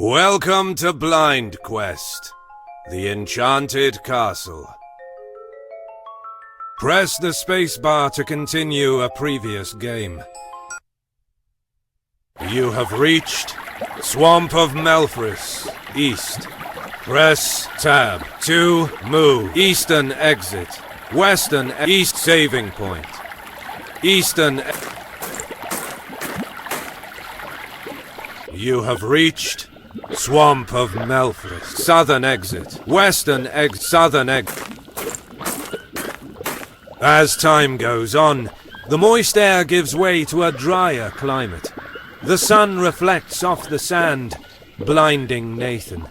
Welcome to Blind Quest, the Enchanted Castle. Press the spacebar to continue a previous game. You have reached Swamp of Melfris, East. Press Tab to move. Eastern exit. Western East saving point. Eastern. You have reached Swamp of Melfris. Southern exit. Western exit. Southern exit. As time goes on, the moist air gives way to a drier climate. The sun reflects off the sand, blinding Nathan.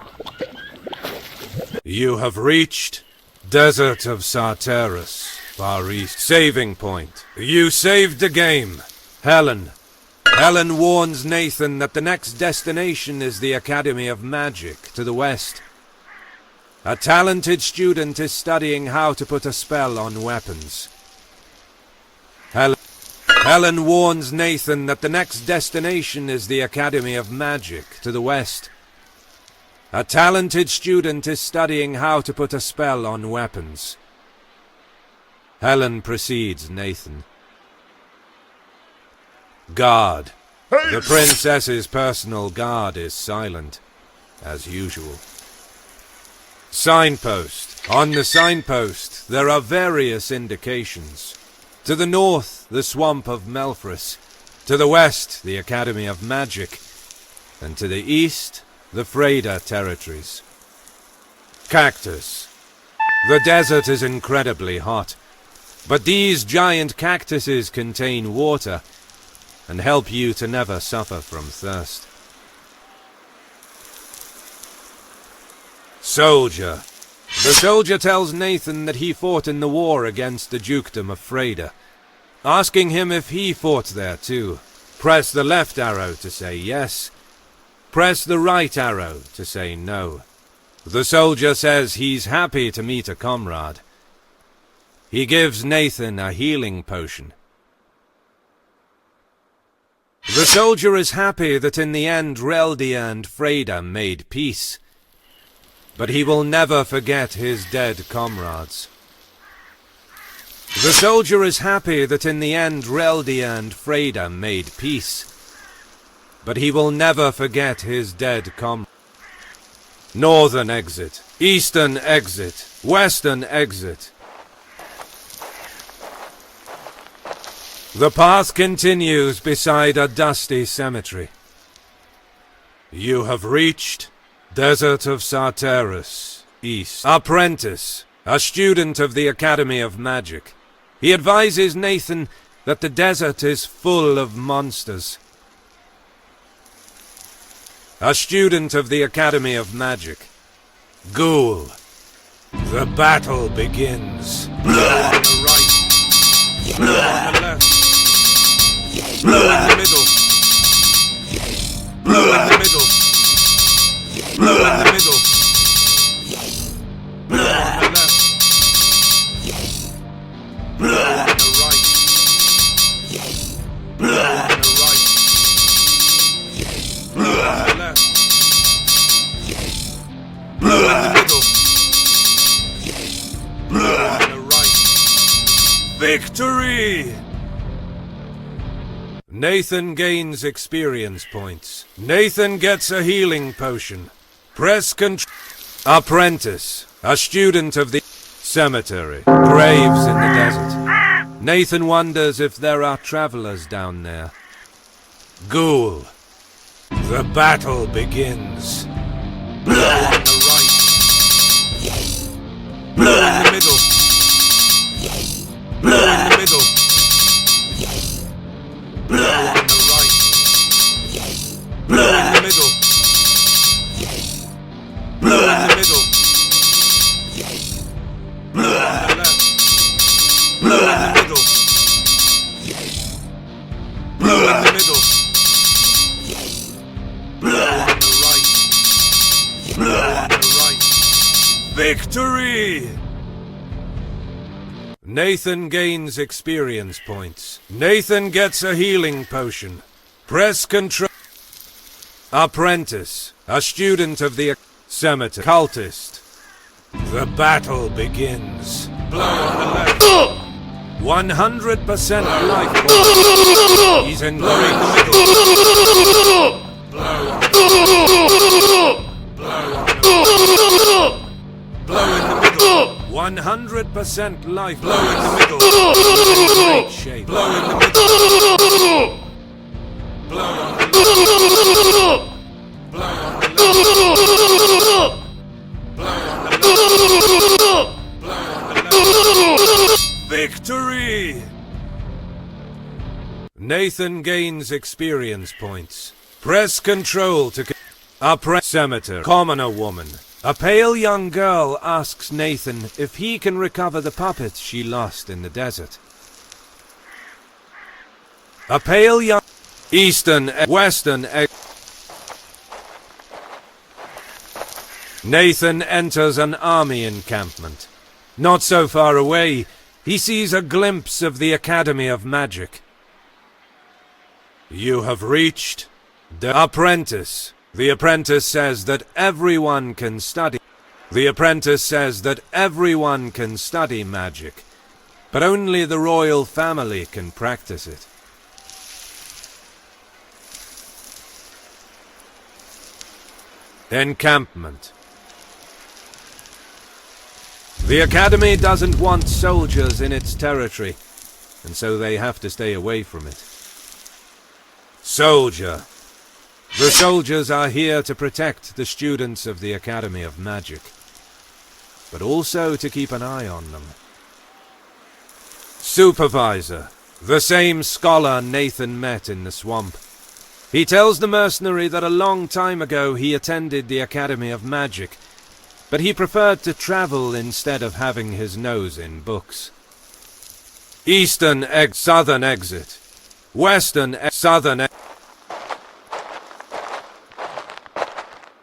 You have reached Desert of Sartaris, Far East. Saving point. You saved the game. Helen warns Nathan that the next destination is the Academy of Magic to the west. A talented student is studying how to put a spell on weapons. Helen warns Nathan that the next destination is the Academy of Magic to the west. A talented student is studying how to put a spell on weapons. Helen precedes Nathan. Guard. The princess's personal guard is silent, as usual. Signpost. On the signpost, there are various indications. To the north, the Swamp of Melfris. To the west, the Academy of Magic. And to the east, the Freyda territories. Cactus. The desert is incredibly hot, but these giant cactuses contain water and help you to never suffer from thirst. Soldier. The soldier tells Nathan that he fought in the war against the Dukedom of Freyda, asking him if he fought there too. Press the left arrow to say yes. Press the right arrow to say no. The soldier says he's happy to meet a comrade. He gives Nathan a healing potion. The soldier is happy that in the end Reldia and Freyda made peace, but he will never forget his dead comrades. The soldier is happy that in the end Reldia and Freyda made peace, but he will never forget his dead comrades. Northern exit, eastern exit, western exit. The path continues beside a dusty cemetery. You have reached Desert of Sartaris, East. Apprentice, a student of the Academy of Magic. He advises Nathan that the desert is full of monsters. A student of the Academy of Magic. Ghoul. The battle begins. Blue on the right. Blue on the left. Blue in the middle. Blue in the middle. Blue in the middle. Blue on the left. Blue on the right. Blue on the right. Blue on the left. Blue in the middle. Blue on the right. Victory! Nathan gains experience points. Nathan gets a healing potion. Press Ctrl. Apprentice, a student of the cemetery. Graves in the desert. Nathan wonders if there are travelers down there. Ghoul. The battle begins. Blue on the right. Blue in the middle. Blue in the middle. Blue on the right. Blue in the middle. Blue in the middle. Blue on the left. Blue in the middle. Blue in the middle. Blue on the right. Blue on the right. Victory! Nathan gains experience points. Nathan gets a healing potion. Press Ctrl. Apprentice, a student of the cemetery. Cultist. The battle begins. Blow on the left. 100% life force. He's in the middle. Blow on the Blow in the middle. 100% life. Blow in the middle. Great shape. Blow in the middle. Blow on the Blow on the Blow on the Victory! Nathan gains experience points. Press control to cemetery. Commoner woman. A pale young girl asks Nathan if he can recover the puppet she lost in the desert. A pale young Western Nathan enters an army encampment. Not so far away, he sees a glimpse of the Academy of Magic. You have reached the apprentice. The apprentice says that everyone can study. The apprentice says that everyone can study magic, but only the royal family can practice it. Encampment. The Academy doesn't want soldiers in its territory, and so they have to stay away from it. Soldier. The soldiers are here to protect the students of the Academy of Magic, but also to keep an eye on them. Supervisor. The same scholar Nathan met in the swamp. He tells the mercenary that a long time ago he attended the Academy of Magic, but he preferred to travel instead of having his nose in books. Southern exit. Southern exit.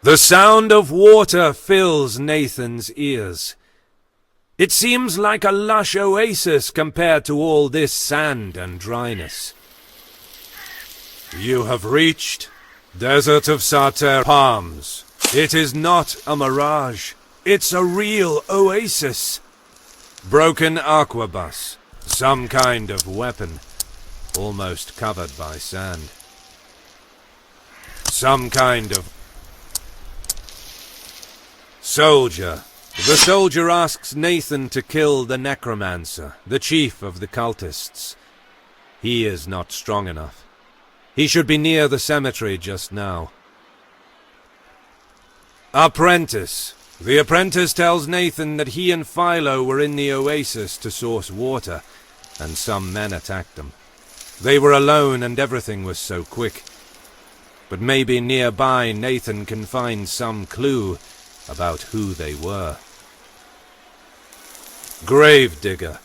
The sound of water fills Nathan's ears. It seems like a lush oasis compared to all this sand and dryness. You have reached Desert of Sarter Palms. It is not a mirage. It's a real oasis. Broken aquabus. Some kind of weapon. Almost covered by sand. Some kind of soldier. The soldier asks Nathan to kill the necromancer, the chief of the cultists. He is not strong enough. He should be near the cemetery just now. Apprentice. The apprentice tells Nathan that he and Philo were in the oasis to source water, and some men attacked them. They were alone and everything was so quick. But maybe nearby Nathan can find some clue about who they were. Gravedigger.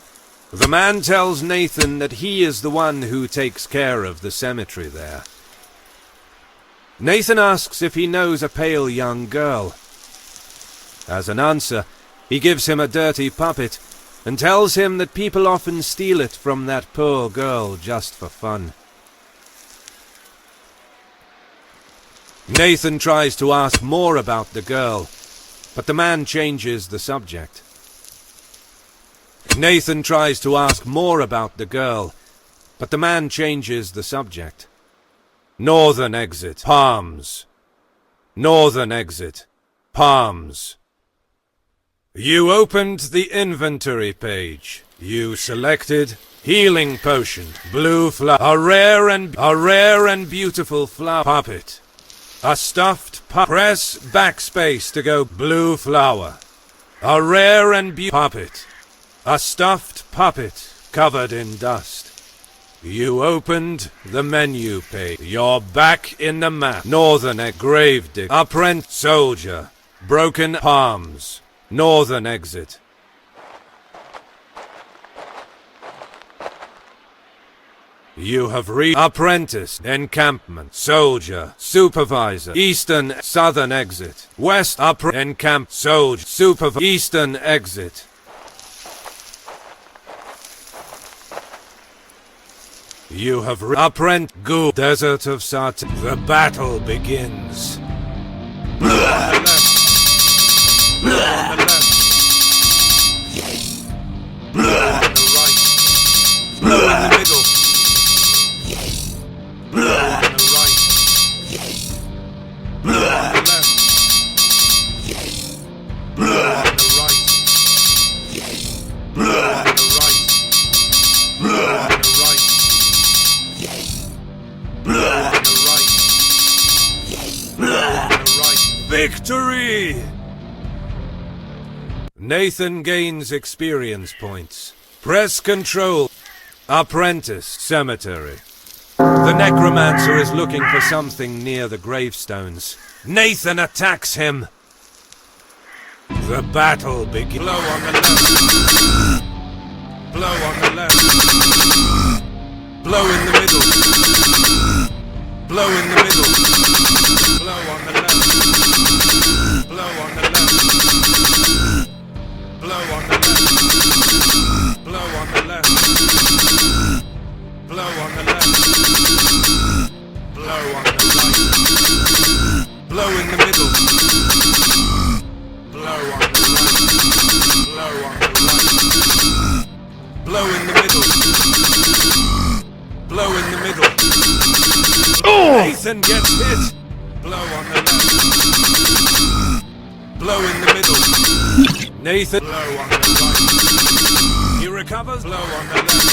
The man tells Nathan that he is the one who takes care of the cemetery there. Nathan asks if he knows a pale young girl. As an answer, he gives him a dirty puppet and tells him that people often steal it from that poor girl just for fun. Nathan tries to ask more about the girl, but the man changes the subject. Nathan tries to ask more about the girl, but the man changes the subject. Northern exit. Palms. Northern exit. Palms. You opened the inventory page. You selected healing potion, blue flower, a rare and beautiful flower puppet. A stuffed puppet. Press backspace to go blue flower. A rare and puppet. A stuffed puppet covered in dust. You opened the menu page. You're back in the map. Northern Gravedigger. Apprentice soldier. Broken palms. Northern exit. You have reached apprentice, encampment, soldier, supervisor, eastern, southern exit, west, encamp, soldier, supervisor, eastern exit. You have apprentice Ghoul. Desert of Sat. The battle begins. Blow on the left. Blow on the left. Blow on the right. Blow in the middle. Blow on the right. Blow on the left. Blow on the right. Blow on the right. Blow on the right. Blow on the right. Blow on the right. Victory! Nathan gains experience points. Press control. Apprentice. Cemetery. The necromancer is looking for something near the gravestones. Nathan attacks him. The battle begins. Blow on the left. Blow on the left. Blow in the middle. Blow in the middle. Blow on the left. Blow on the left. Blow on the left. Blow on the left. Blow on the left. Blow on the right. Blow in the middle. Blow on the right. Blow on the right. Blow in the middle. Blow in the middle. Nathan gets hit. Blow on the left. Blow in the middle. Nathan. Blow on the right. He recovers. Blow on the left.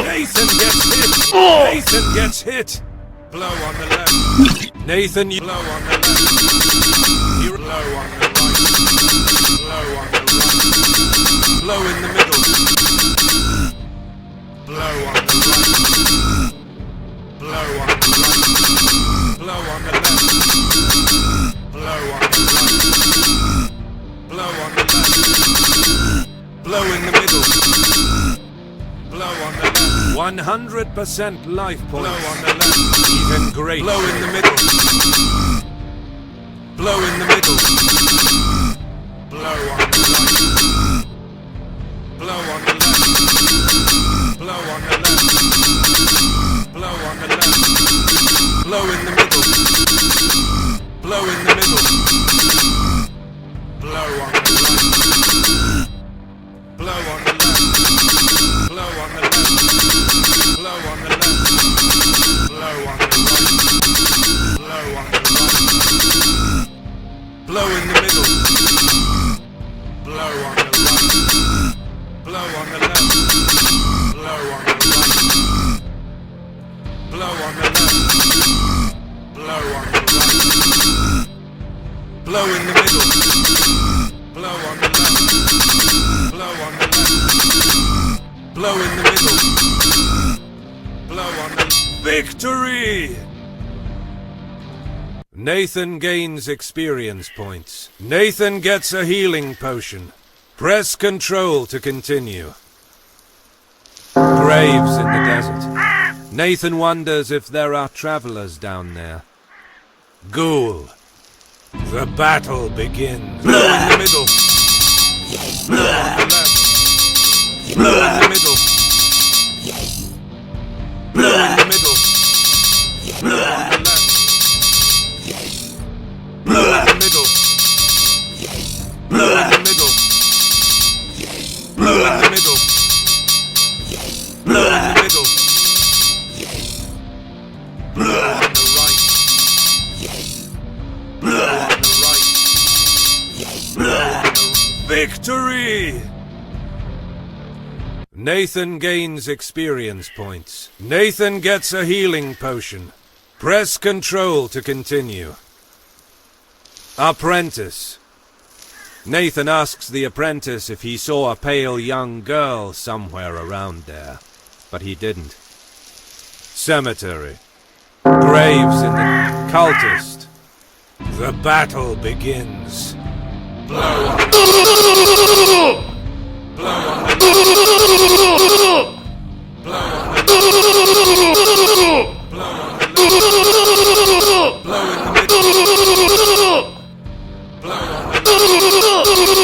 Nathan gets hit. Nathan gets hit. Blow on the left. Nathan. Blow on the left. He blow on the right. Blow on the right. Blow in the middle. Blow on the right. Blow on the right. Blow on the left. Blow on the right. Blow on the left. Blow in the middle. Blow on the left. 100% life points. Blow on the left. Even great. Blow in the middle. Blow in the middle. Blow on the right. Blow on the left. Blow on the left. Blow on the left. Blow in the middle. Blow in the middle. Blow on the right. Blow on the left. Blow on the left. Blow on the left. Blow on the right. Blow on the right. Blow in the middle. Blow on the right. Blow on the left. Blow on the right. Blow on the left. Blow on the right. Blow in the middle. Blow on the left. Blow on the left. Blow in the middle. Blow on the victory! Nathan gains experience points. Nathan gets a healing potion. Press control to continue. Graves in the desert. Nathan wonders if there are travelers down there. Ghoul. The battle begins. Blow in the middle. Blow on the left. Blow in the middle. Blow in the middle. Blow on the left. Blow in the middle. Blow in the middle. Blow in the middle. Blow in the middle. Blow on the right. Blow on the right. Blow on the victory! Nathan gains experience points. Nathan gets a healing potion. Press control to continue. Apprentice. Nathan asks the apprentice if he saw a pale young girl somewhere around there, but he didn't. Cemetery. Graves in the cultist. The battle begins. Blow on the blow on the blow on the blow on the blow in the middle. Blow on the blow on the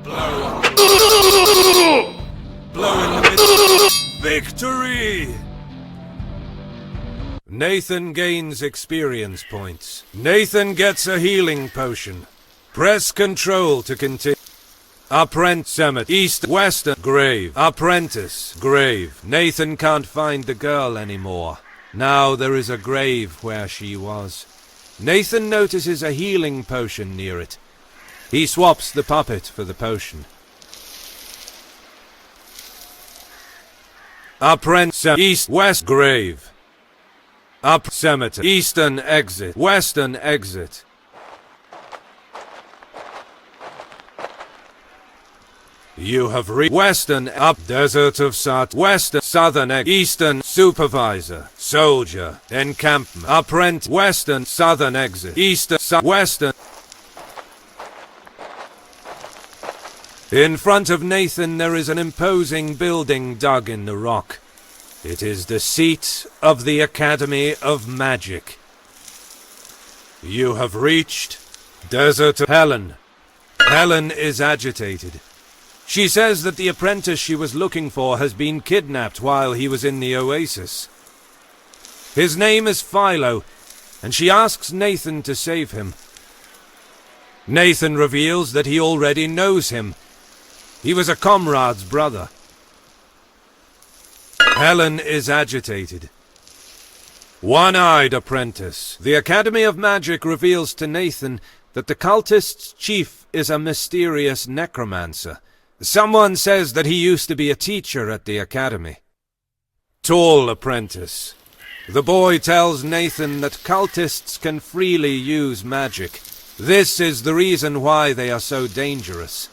blow on the blow on the Victory! Nathan gains experience points. Nathan gets a healing potion. Press control to continue. Apprentice, cemetery, east, western, grave, apprentice, grave. Nathan can't find the girl anymore. Now there is a grave where she was. Nathan notices a healing potion near it. He swaps the puppet for the potion. Apprentice, east, west, grave. Up, cemetery, eastern exit, western exit. You have reached western up desert of Sat, western, southern, eastern, supervisor, soldier, encampment, apprentice, western, southern exit, eastern, western. In front of Nathan there is an imposing building dug in the rock. It is the seat of the Academy of Magic. You have reached Desert of Helen. Helen is agitated. She says that the apprentice she was looking for has been kidnapped while he was in the oasis. His name is Philo, and she asks Nathan to save him. Nathan reveals that he already knows him. He was a comrade's brother. Helen is agitated. One-eyed apprentice. The Academy of Magic reveals to Nathan that the cultist's chief is a mysterious necromancer. Someone says that he used to be a teacher at the academy. Tall apprentice. The boy tells Nathan that cultists can freely use magic. This is the reason why they are so dangerous.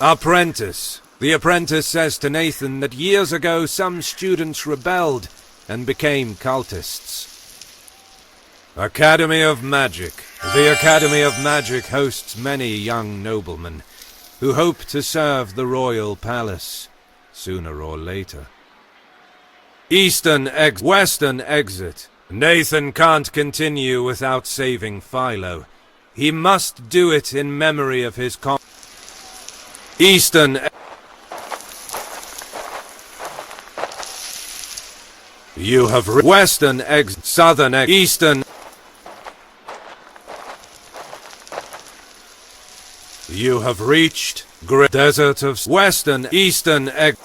Apprentice. The apprentice says to Nathan that years ago some students rebelled and became cultists. Academy of Magic. The Academy of Magic hosts many young noblemen who hope to serve the royal palace, sooner or later. Western exit. Nathan can't continue without saving Philo. He must do it in memory of his You have western exit, southern exit, eastern. You have reached Desert of Western, Eastern Egg.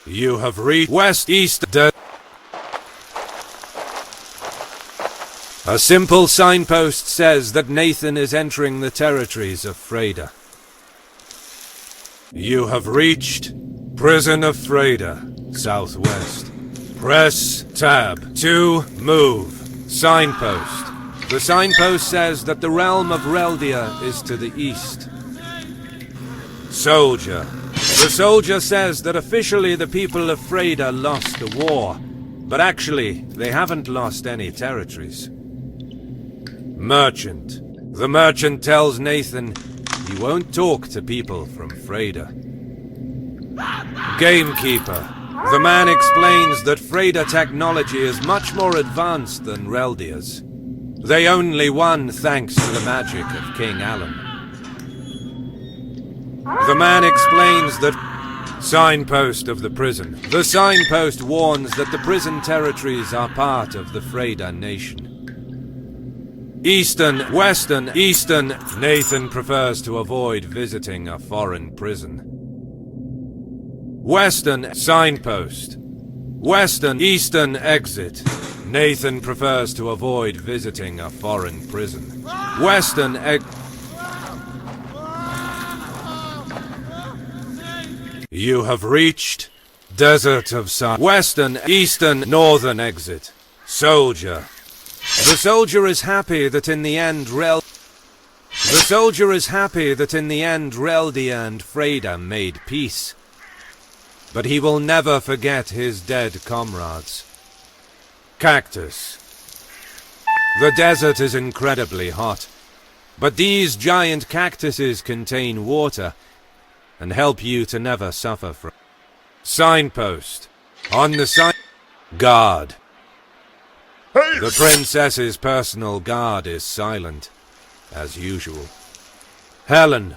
You have reached West, East, A simple signpost says that Nathan is entering the territories of Freyda. You have reached Prison of Freyda, southwest. Press tab to move. Signpost. The signpost says that the realm of Reldia is to the east. Soldier. The soldier says that officially the people of Freyda lost the war, but actually they haven't lost any territories. Merchant. The merchant tells Nathan he won't talk to people from Freyda. Gamekeeper. The man explains that Freyda technology is much more advanced than Reldia's. They only won thanks to the magic of King Alan. The man explains that signpost of the prison. The signpost warns that the prison territories are part of the Freyda nation. Western. Nathan prefers to avoid visiting a foreign prison. Western signpost. Eastern exit. Nathan prefers to avoid visiting a foreign prison. Western exit. You have reached Desert of Sun. Eastern, Northern exit. Soldier. The soldier is happy that in the end Reldia and Freyda made peace. But he will never forget his dead comrades. Cactus. The desert is incredibly hot, but these giant cactuses contain water and help you to never suffer from. Signpost. On the sign. Guard. The princess's personal guard is silent, as usual. Helen.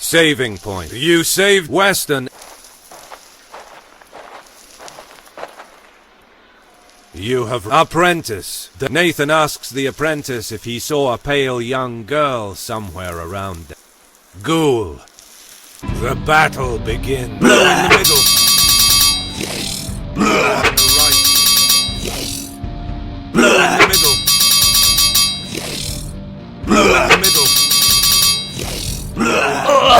Saving point. You saved Western. You have apprentice. Nathan asks the apprentice if he saw a pale young girl somewhere around. Ghoul. The battle begins. Blow in the middle. Blow on the right. Blow in the middle. Blow in the middle.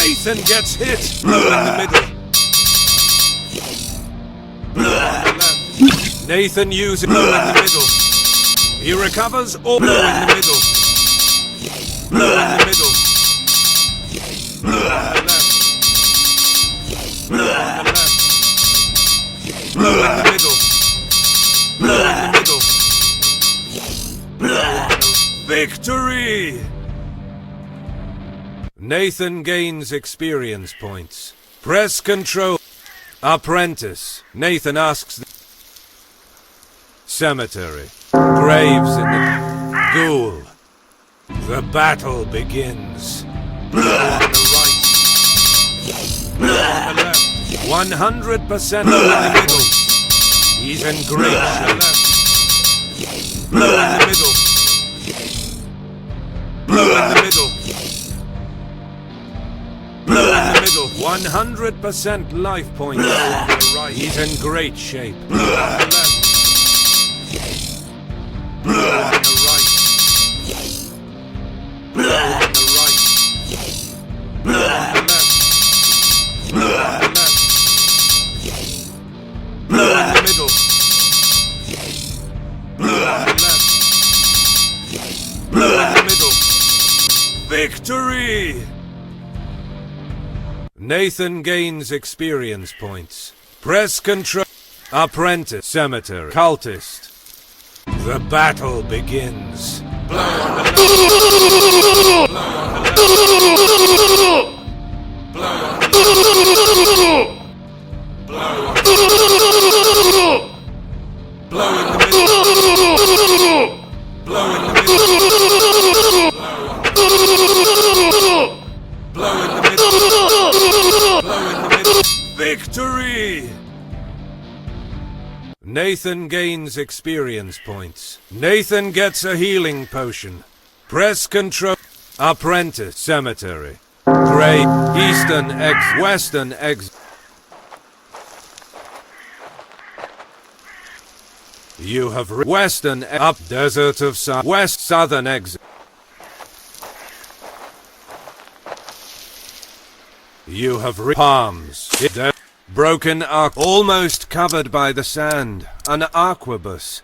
Nathan gets hit. Blow in the middle. Blow on the left. Nathan uses blow in the middle. He recovers or blow in the middle. Blow in the middle. Blow on the left. Blow on the left. Blow in the middle. Blow in the middle. Blow on the victory! Nathan gains experience points. Press control. Apprentice. Nathan asks the cemetery. Graves in the ghoul. The battle begins. Blow on the right. Blow on the left. 100% blow in the middle. He's in great shape. Blow in the middle. Blow in the middle. Blow in the middle. 100% life points. Blow on the right. He's in great shape. Blow on the left. Blow on the right. Blow on the right. Blow on the left. Blow on the left. Blow in the middle. Blow on the left. Blow in the middle. Victory! Nathan gains experience points. Press control. Apprentice. Cemetery. Cultist. The battle begins. Blow on the left. Blow on the left. Blow on the left. Blow on the left. Blow in the middle. Blow in the middle. Blow in the middle. Blow in the middle. Victory! Nathan gains experience points. Nathan gets a healing potion. Press control. Apprentice. Cemetery. Grave. Eastern exit. Western exit. You have Western up. Desert of West. Southern exit. You have palms. Broken arc. Almost covered by the sand. An arquebus.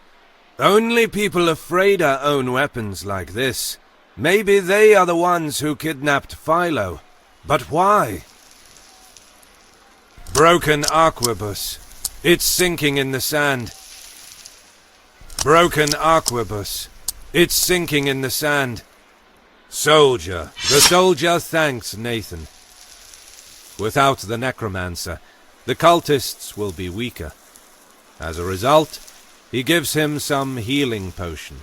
Only people of Freda own weapons like this. Maybe they are the ones who kidnapped Philo. But why? Broken arquebus. It's sinking in the sand. Broken arquebus. It's sinking in the sand. Soldier. The soldier thanks Nathan. Without the necromancer, the cultists will be weaker. As a result, he gives him some healing potion.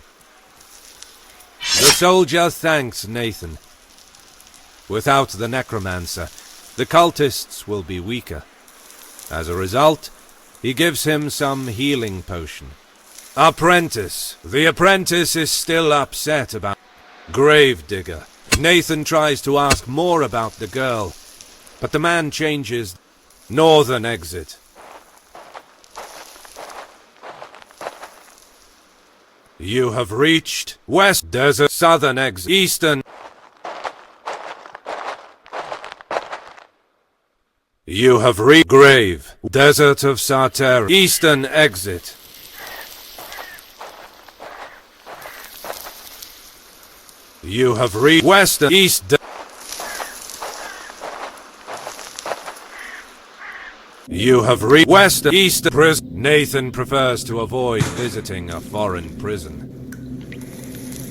The soldier thanks Nathan. Without the necromancer, the cultists will be weaker. As a result, he gives him some healing potion. Apprentice. The apprentice is still upset about Gravedigger. Nathan tries to ask more about the girl, but the man changes. Northern exit. You have reached West Desert. Southern exit. Eastern. You have reached Grave. Desert of Sartera. Eastern exit. You have reached Western. East. You have reached Western. Eastern prison. Nathan prefers to avoid visiting a foreign prison.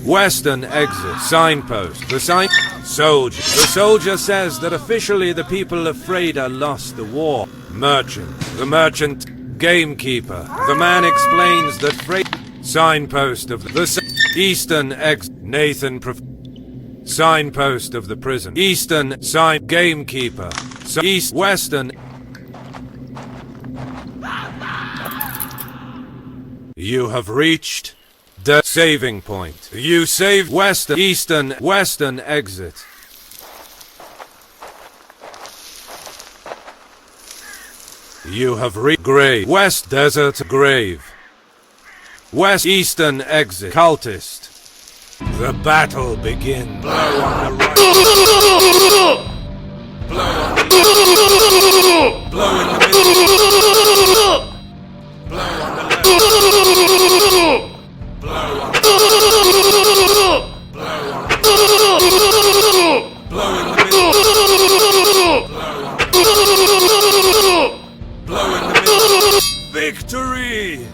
Western exit. Signpost. The sign. Soldier. The soldier says that officially the people of Freda lost the war. Merchant. The merchant. Gamekeeper. The man explains that Freda. Signpost of the Eastern exit. Nathan Signpost of the prison. Eastern sign. Gamekeeper. East. Western. You have reached the saving point. You saved Western. Eastern. Western exit. You have reached grave. West desert grave. West eastern exit. Cultist. The battle begins. Blow on the right. Blow on the left. Blow in the middle. Blow on the left. Blow on the left. Blow on the left. Blow in the middle. Blow in the middle. Victory!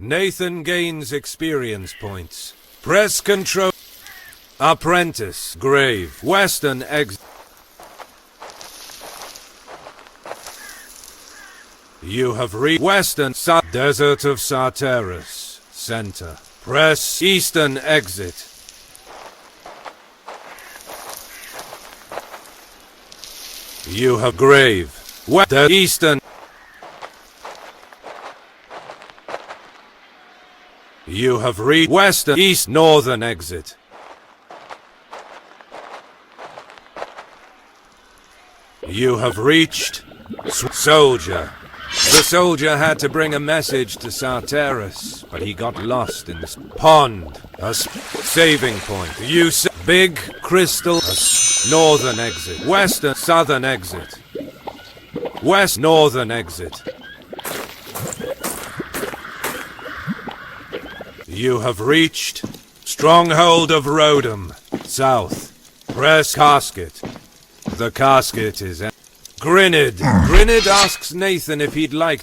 Nathan gains experience points. Press control. Apprentice. Grave. Western exit. You have reached Western Desert of Sartaris. Center. Press Eastern exit. You have grave. Eastern. You have reached Western East Northern exit. You have reached Soldier. The soldier had to bring a message to Sartaris, but he got lost in this pond. A saving point. You big crystal. Northern exit. Western southern exit. West northern exit. You have reached Stronghold of Rodham. South. Press casket. The casket is Grinid. Grinid asks Nathan if he'd like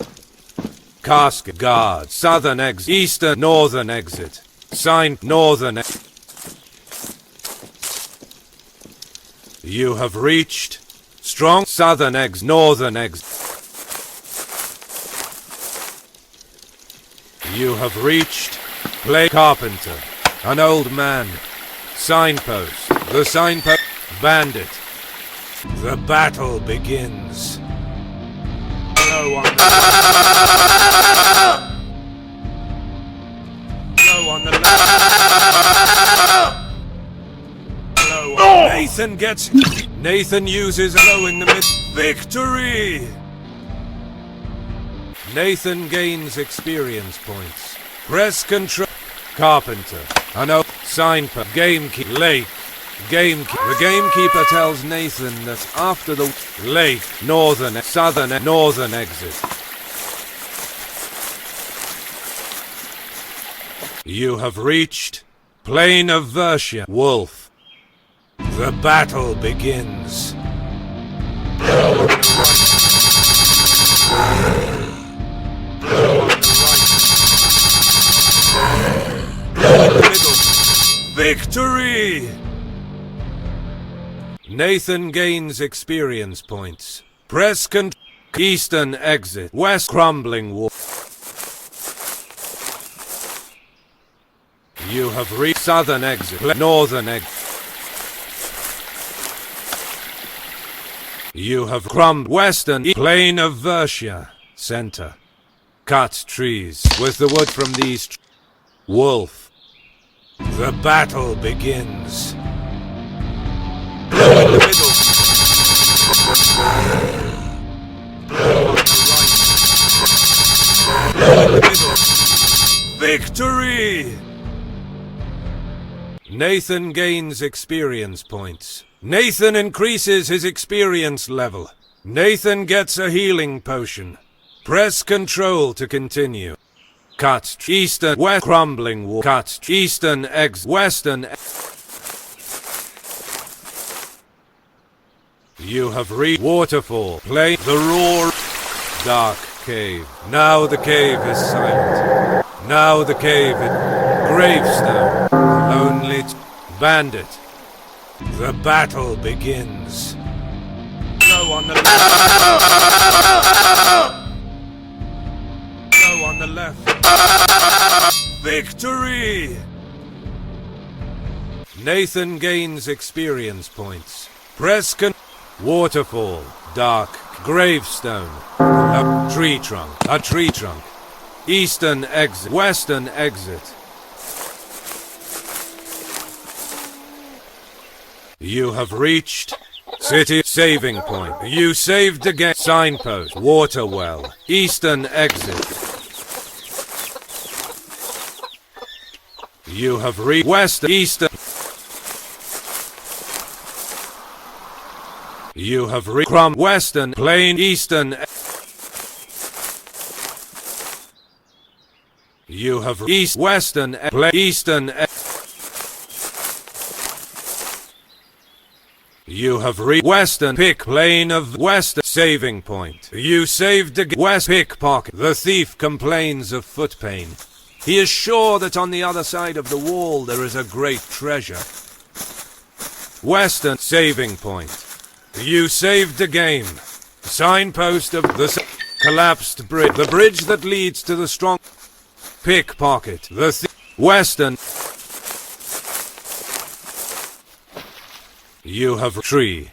casket. Guard. Southern exit. Eastern. Northern exit. Sign. Northern exit. You have reached Strong. Southern exit. Northern exit. You have reached Play Carpenter. An old man. Signpost. The signpost. Bandit. The battle begins. Blow on the left. Blow on the left. Blow on. Nathan gets. Nathan uses blow in the mid. Victory! Nathan gains experience points. Press control. Carpenter. I know. Signpost. Gamekeeper. Lake. Gamekeeper. The gamekeeper tells Nathan that after the lake, northern, southern, northern exit. You have reached Plain of Versia. Wolf. The battle begins. Blow on the right. Blow on the right. Blow in the middle. Victory! Nathan gains experience points. Press Eastern exit. West crumbling wall. You have reached Southern exit. Northern exit. You have crumbled Western Plain of Versia. Center. Cut trees with the wood from these. Wolf. The battle begins. Blow in the middle. Blow on the right. Blow in the middle. Victory! Nathan gains experience points. Nathan increases his experience level. Nathan gets a healing potion. Press control to continue. Cut eastern west crumbling wall. Cut eastern eggs western. You have reached waterfall. Play the roar. Dark cave. Now the cave is silent. Now the cave is gravestone. Lonely bandit. The battle begins. Blow on the left. Blow on the left. Victory! Nathan gains experience points. Press waterfall, dark, gravestone, a tree trunk, eastern exit, western exit. You have reached city saving point. You saved again. Signpost, water well, eastern exit. You have reached eastern. You have reached western plain, eastern. You have reached western plain, eastern. You have reached western pick plane of western saving point. You saved the west pickpocket. The thief complains of foot pain. He is sure that on the other side of the wall there is a great treasure. Western saving point. You saved the game. Signpost of the collapsed bridge. The bridge that leads to the strong pickpocket. The western. You have tree.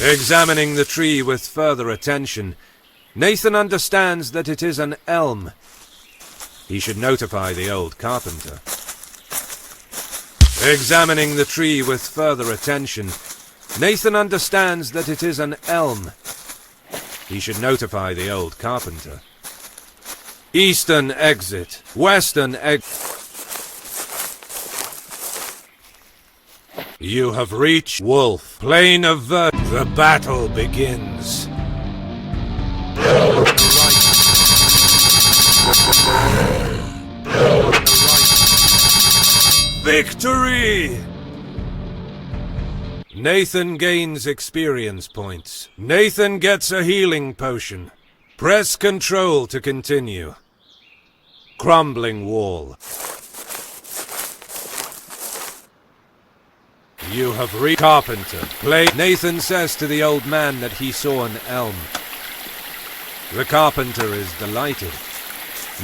Examining the tree with further attention, Nathan understands that it is an elm. He should notify the old carpenter. Examining the tree with further attention, Nathan understands that it is an elm. He should notify the old carpenter. Eastern exit, western exit. You have reached Wolf, plain of the battle begins. Victory! Nathan gains experience points. Nathan gets a healing potion. Press Control to continue. Crumbling wall. You have reached carpenter. Play. Nathan says to the old man that he saw an elm. The carpenter is delighted.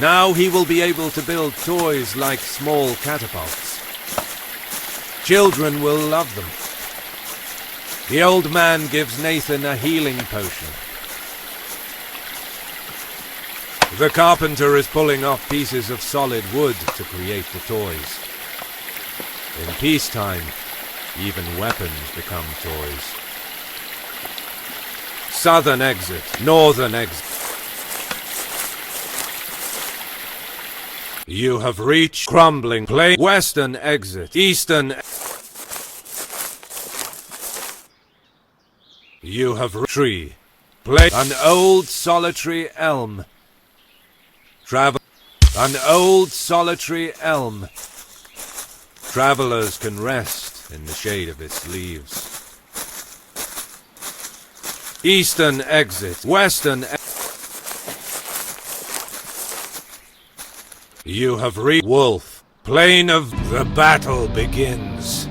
Now he will be able to build toys like small catapults. Children will love them. The old man gives Nathan a healing potion. The carpenter is pulling off pieces of solid wood to create the toys. In peacetime, even weapons become toys. Southern exit, northern exit. You have reached crumbling plain, western exit, eastern. You have tree, play an old solitary elm. Travel, an old solitary elm. Travelers can rest in the shade of its leaves. Eastern exit, western You have reached Wolf, plain of the battle begins.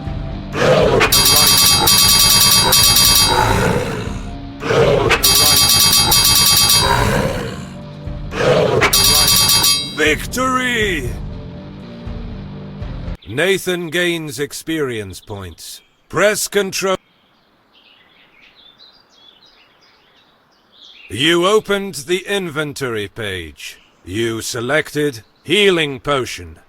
Victory! Nathan gains experience points. Press Control. You opened the inventory page. You selected Healing Potion.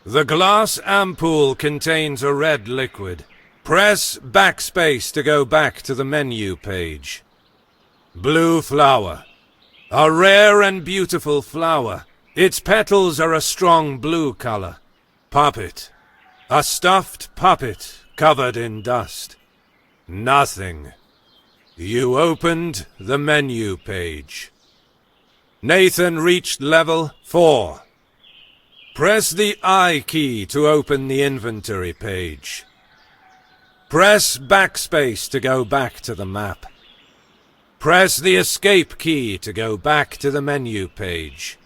The glass ampoule contains a red liquid. Press backspace to go back to the menu page. Blue flower. A rare and beautiful flower. Its petals are a strong blue color. Puppet. A stuffed puppet covered in dust. Nothing. You opened the menu page. Nathan reached level 4. Press the I key to open the inventory page. Press backspace to go back to the map. Press the escape key to go back to the menu page.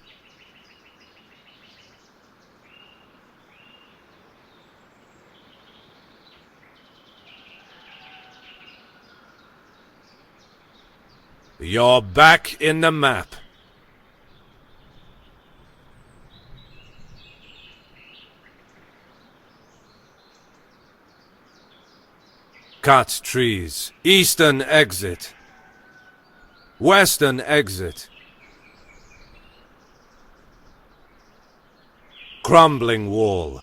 You're back in the map. Cut trees. Eastern exit. Western exit. Crumbling wall.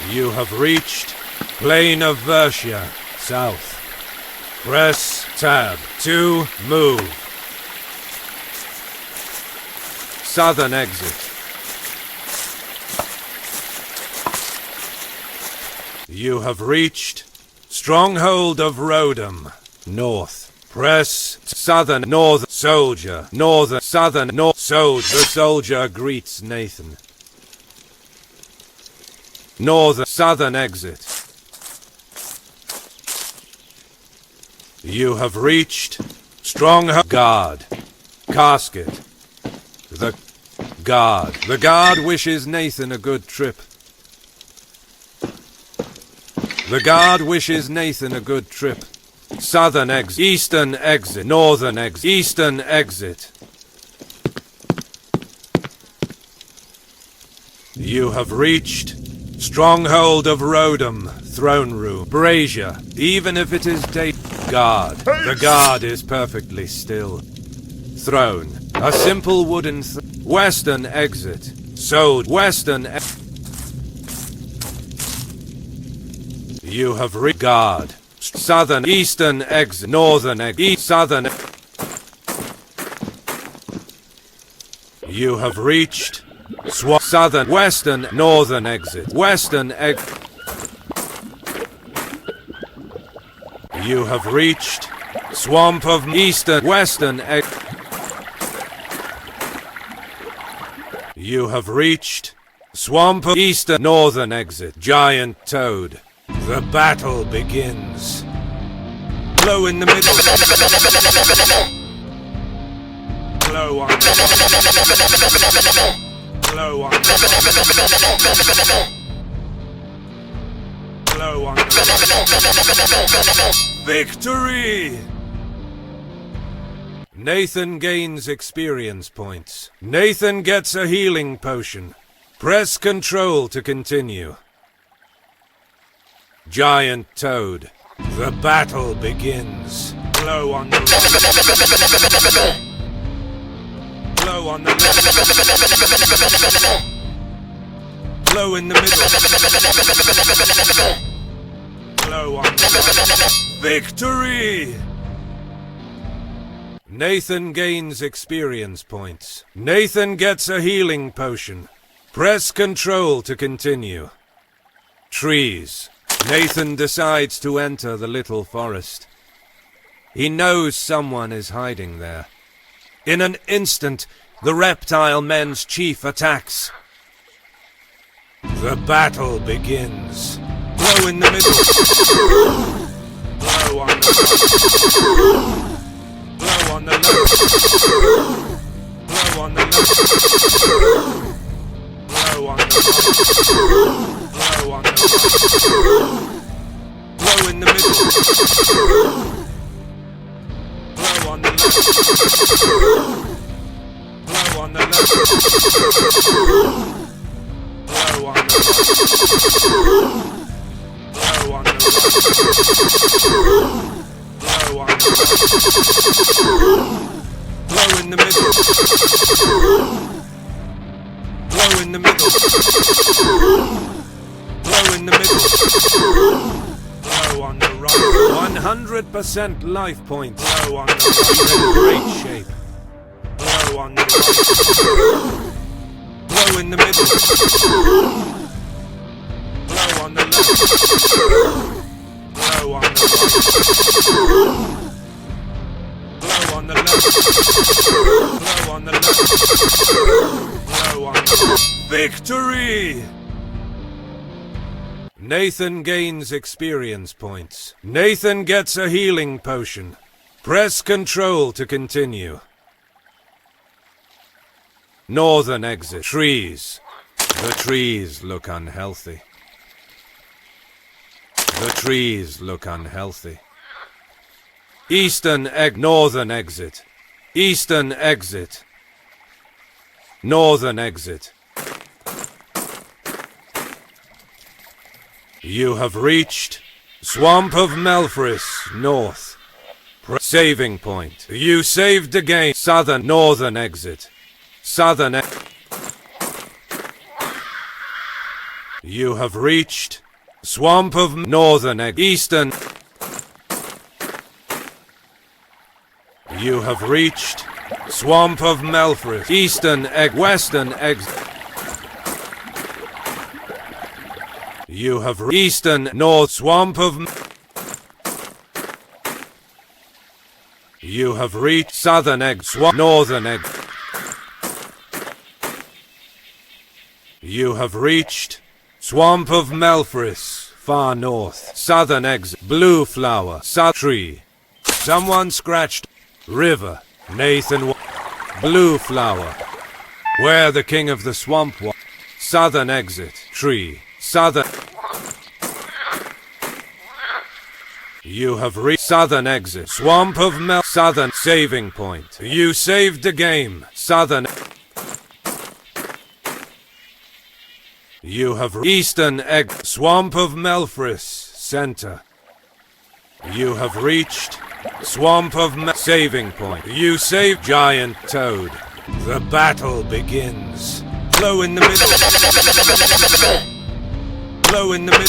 You have reached Plain of Versia, south. Press tab to move. Southern exit. You have reached Stronghold of Rodham, north. Press southern north soldier, northern southern north soldier. The soldier greets Nathan. Northern southern exit. You have reached Stronghold Guard. Casket. The guard. The guard wishes Nathan a good trip. The guard wishes Nathan a good trip. Southern exit. Eastern exit. Northern exit. Eastern exit. You have reached Stronghold of Rodham. Throne room. Brazier. Even if it is day. Guard. The guard is perfectly still. Throne. A simple wooden Western exit. Sold. Western You have regard. Southern. Eastern exit. Northern exit. Southern. You have reached Southern. Western. Northern exit. Western exit. You have reached Swamp of Eastern. Western exit. You have reached Swamp of Eastern. Northern exit. Giant Toad. The battle begins. Blow in the middle. Blow on the Blow on the Blow on the Victory! Nathan gains experience points. Nathan gets a healing potion. Press Control to continue. Giant Toad. The battle begins. Blow on the Blow on the Blow in the middle. Blow on the Victory! Nathan gains experience points. Nathan gets a healing potion. Press Control to continue. Trees. Nathan decides to enter the little forest. He knows someone is hiding there. In an instant, the reptile men's chief attacks. The battle begins. Blow in the middle. Blow on the Blow on the left. Blow on the left. Blow on the right. Blow on the Blow in the middle. Blow on the left. Blow on the left. Blow on the right. Blow on the Blow on the Blow in the middle. Blow in the middle. Blow in the middle. Blow on the right. 100% life points. Blow on the right. In great shape. Blow on the right. Blow in the middle. Blow on the left. Blow on the right. Blow on the left. Blow on the left. Blow on the Victory! Nathan gains experience points. Nathan gets a healing potion. Press Control to continue. Northern exit. Trees. The trees look unhealthy. The trees look unhealthy. Eastern Northern exit. Eastern exit. Northern exit. You have reached Swamp of Melfris, north. Saving point. You saved the game. Northern exit. You have reached Swamp of Northern exit. Eastern. You have reached Swamp of Melfris. Eastern Western exit. You have Eastern North Swamp of You have reached Southern Swamp Northern You have reached Swamp of Melfris, far north. Southern exit. Blue flower. Tree. Someone scratched. River. Nathan. Blue flower. Where the king of the swamp was. Southern exit. Tree. Southern. You have reached Southern exit. Swamp of Southern saving point. You saved the game. Southern. You have Eastern Swamp of Melfris, center. You have reached Swamp of saving point. You saved Giant Toad. The battle begins. Blow in the middle. Blow in the middle.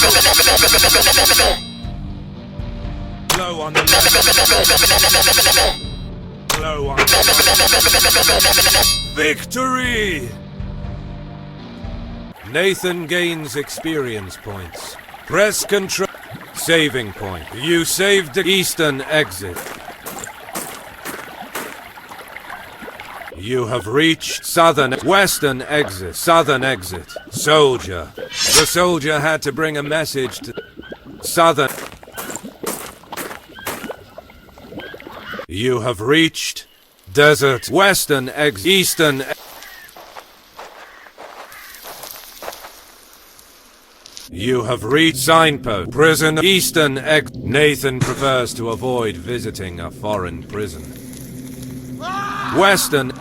Blow on the left. Blow on the right. Victory! Nathan gains experience points. Press control. Saving point. You saved the Eastern exit. You have reached Southern Western exit. Southern exit. Soldier. The soldier had to bring a message to Southern. You have reached Desert. Western exit. Eastern exit. You have reached signpost. Prison. Eastern Nathan prefers to avoid visiting a foreign prison. Western.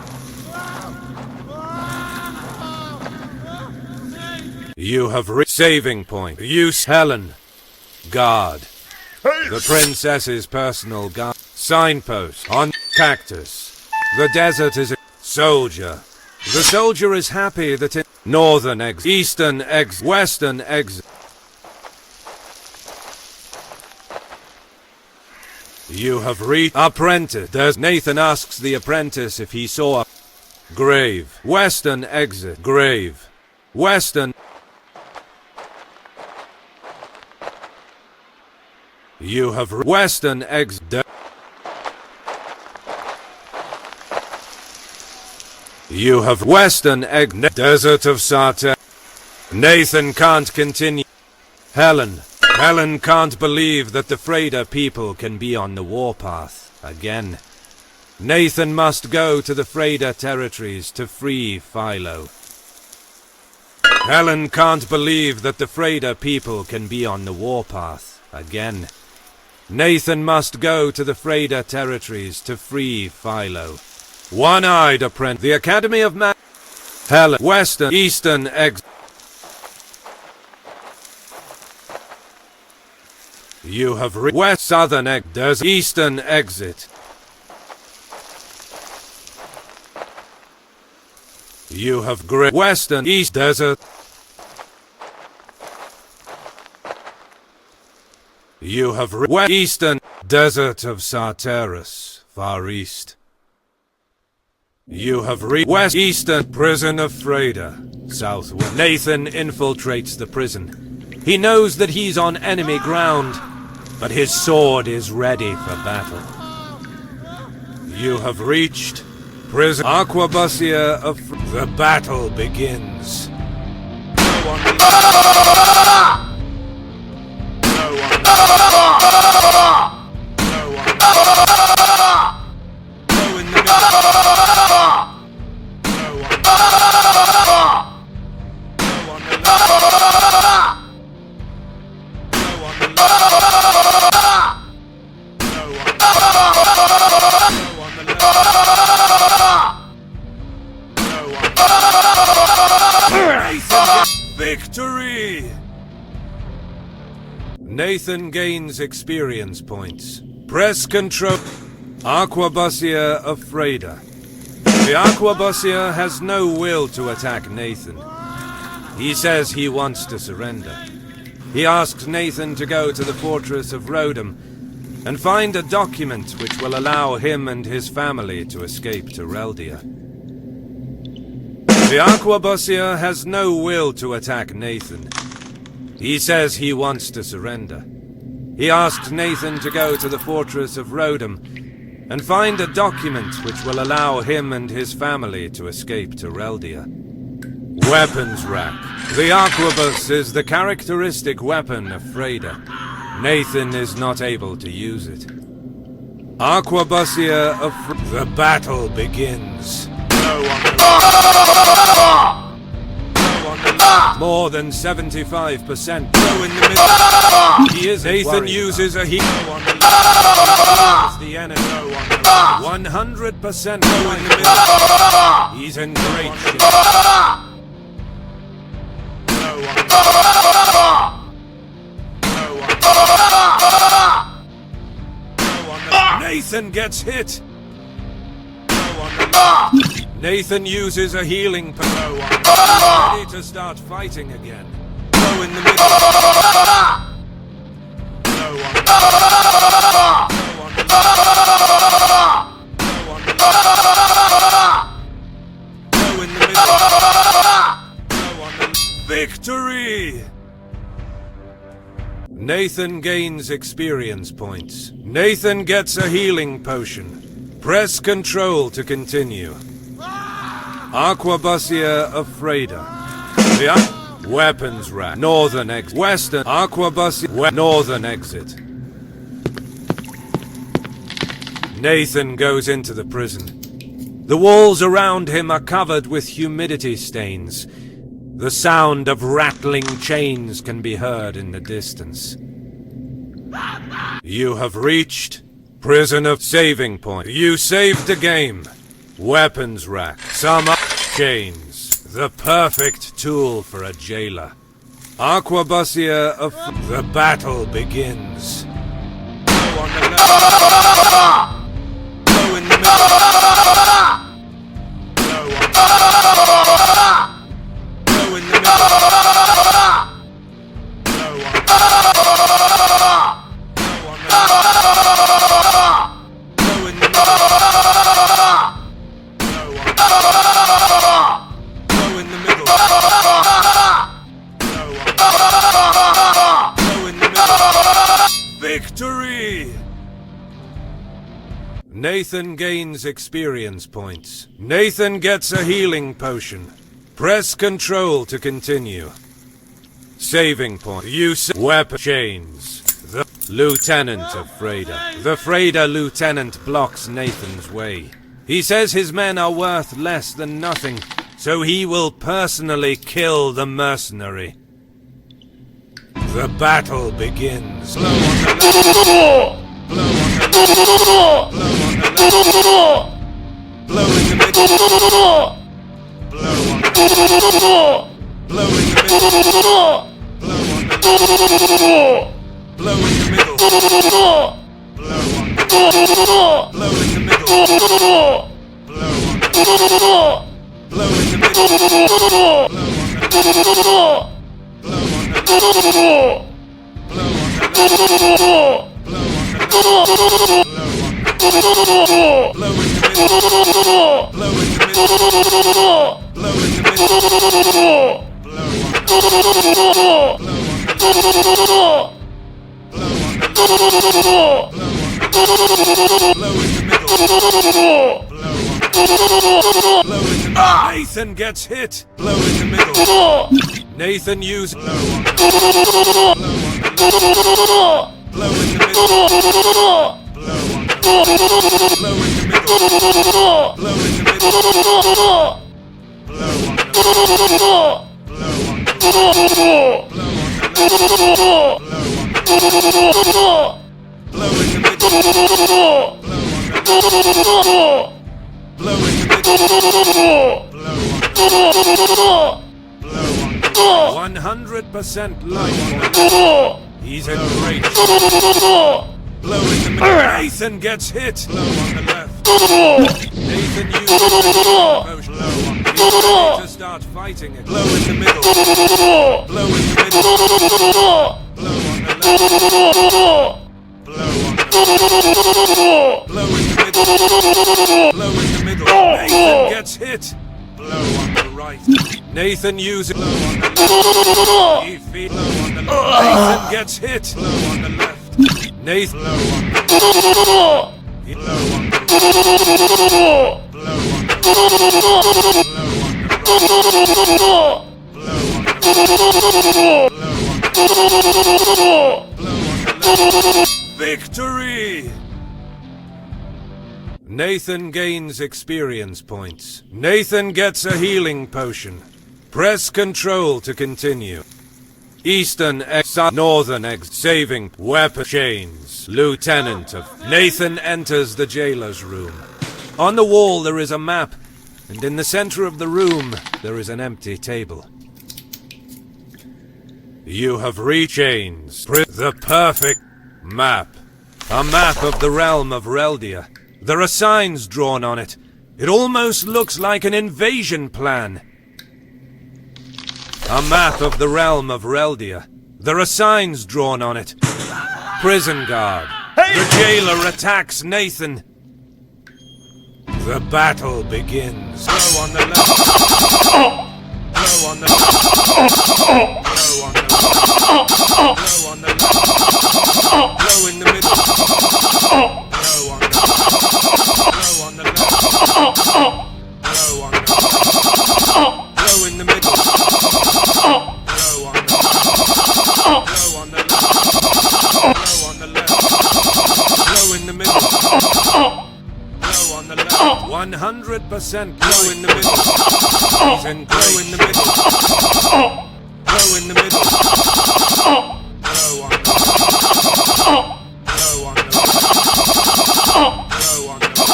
You have reached saving point. Use Helen. Guard. The princess's personal guard. Signpost. On cactus. The desert is a soldier. The soldier is happy that it Northern exit, Eastern exit, Western exit. You have reached apprentice. There's Nathan asks the apprentice if he saw a grave. Western exit, grave. Western. You have Western exit. You have Western Desert of Sartah. Nathan can't continue. Helen can't believe that the Freda people can be on the warpath again. Nathan must go to the Freda territories to free Philo. Helen can't believe that the Freda people can be on the warpath again. Nathan must go to the Freda territories to free Philo. One-eyed apprentice. The Academy of Helen. Western. Eastern exit. You have West Southern exit. There's Eastern exit. You have Western East Desert. You have Eastern Desert of Sartaris, far east. You have reached West Eastern Prison of Freda, southwest. Nathan infiltrates the prison. He knows that he's on enemy ground, but his sword is ready for battle. You have reached Prison Aquabusia of the battle begins. No one Go in the middle. Victory! Nathan gains experience points. Press control. Aquabusia of Freda. The Aquabusia has no will to attack Nathan. He says he wants to surrender. He asks Nathan to go to the fortress of Rodham and find a document which will allow him and his family to escape to Reldia. The Aquabusia has no will to attack Nathan. He says he wants to surrender. He asks Nathan to go to the fortress of Rodham and find a document which will allow him and his family to escape to Reldia. Weapons rack. The Aquabus is the characteristic weapon of Freda. Nathan is not able to use it. Aquabusia of The battle begins. More than 75%. Go in the middle. He is Nathan uses a heat. The enemy. 100% go in the middle. He's in great shape. Nathan gets hit. Nathan uses a healing power. Ready to start fighting again. Go in the middle. Go in the middle. Victory! Nathan gains experience points. Nathan gets a healing potion. Press control to continue. Aquabusia of Freda. The weapons rack. Northern exit. Western Aquabusia. Northern exit. Nathan goes into the prison. The walls around him are covered with humidity stains. The sound of rattling chains can be heard in the distance. You have reached prison of saving point. You saved the game. Weapons rack. Some chains. The perfect tool for a jailer. Aquabusia of The battle begins. Go in the middle. Go in the middle. Victory! Nathan gains experience points. Nathan gets a healing potion. Press control to continue. Saving point. Use weapon chains. The Lieutenant of Freda. The Freda lieutenant blocks Nathan's way. He says his men are worth less than nothing, so he will personally kill the mercenary. The battle begins. Blow on the left. Blow on the left. Blow on the left. Blow in the middle. Blow on the left. Blow in the middle. Blow on the left. Blow in the middle. Blow on the left. Blow in the middle. Blow on the left. Blow in the middle. Blow on the Nathan gets hit. Blow in the middle. Nathan uses. Blow in the middle. Blow in the middle. Blow in the middle. Blow in the middle. Blow on the Blow on the Blow in the middle. Blow in the middle. 100% life. He's in great. Blow in the middle. Nathan gets hit. Blow on the left. Nathan uses potion. Blow on the middle. To start fighting it. Blow in the middle. Blow in the middle. Blow on the left. Blow on the left. Blow in the middle. Blow in the middle. Nathan gets hit. Blow on the right. Nathan uses blow on the left. He feeds blow on the left. Nathan gets hit. Blow on the left. Nathan blow on the left. Blow on the right. Blow on the left. Victory! Nathan gains experience points. Nathan gets a healing potion. Press Control to continue. Eastern X, Northern X, saving weapon chains. Lieutenant of Nathan enters the jailer's room. On the wall there is a map, and in the center of the room there is an empty table. You have reached chains. The perfect map. A map of the realm of Reldia. There are signs drawn on it. It almost looks like an invasion plan. A map of the realm of Reldia. There are signs drawn on it. Prison guard. The jailer attacks Nathan. The battle begins. Blow on the left. Blow on the left. Blow on the left. Blow on the left. Blow in the middle. Blow on the left. Blow on the left. Blow on the left. Blow in the middle. Blow on the left. Blow on the left. Blow on the left. Blow in the middle. Blow on the left. 100% blow in the middle. He's in blow in the middle. Blow in the middle. Blow on the left. Blow on the left. Blow on the left.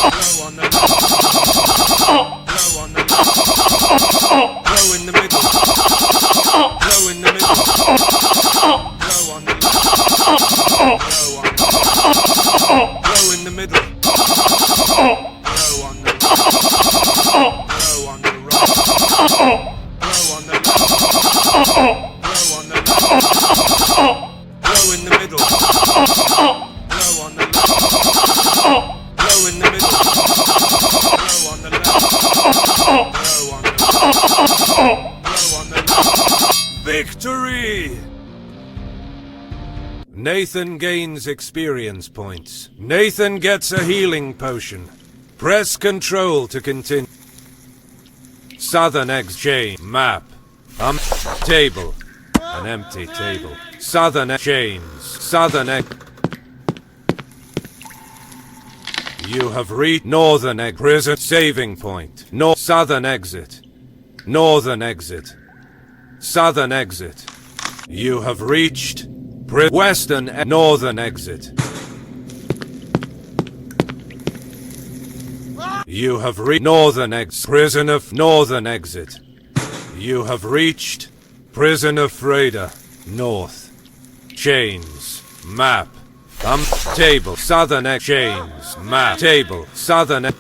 Blow on the left. Blow on the left. Blow on the left. Blow in the middle. Blow in the middle. Blow on the left. Blow on the left. Blow in the middle. Blow on the left. Blow on the right. Blow on the left. Blow on the left. Blow in the middle. Blow on the left. Blow in the middle. Blow on the left. Blow on the left. Blow on the left. Victory! Nathan gains experience points. Nathan gets a healing potion. Press Control to continue. Southern Exchange map. Table. An empty table. Southern Exchange. Southern You have reached Northern Prison saving point. Southern exit. Northern exit. Southern exit. You have reached Western Northern exit. You have reached Northern exit. Prison of Northern exit. You have reached Prison of Freda. North. Chains. Map. Table. Southern Chains. Map. Table. Southern.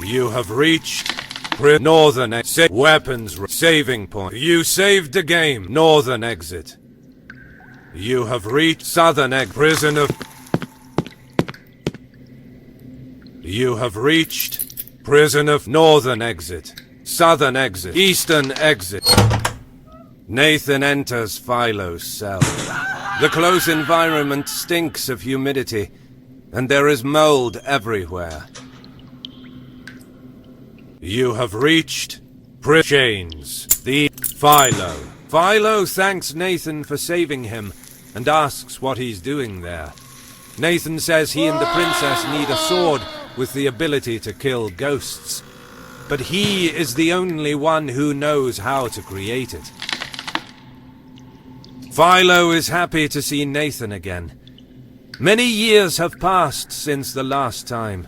You have reached Northern exit. Weapons saving point. You saved the game. Northern exit. You have reached Southern Prison of. You have reached Prison of Northern exit. Southern exit. Eastern exit. Nathan enters Philo's cell. The close environment stinks of humidity, and there is mold everywhere. You have reached Chains. The Philo. Philo thanks Nathan for saving him and asks what he's doing there. Nathan says he and the princess need a sword with the ability to kill ghosts, but he is the only one who knows how to create it. Philo is happy to see Nathan again. Many years have passed since the last time.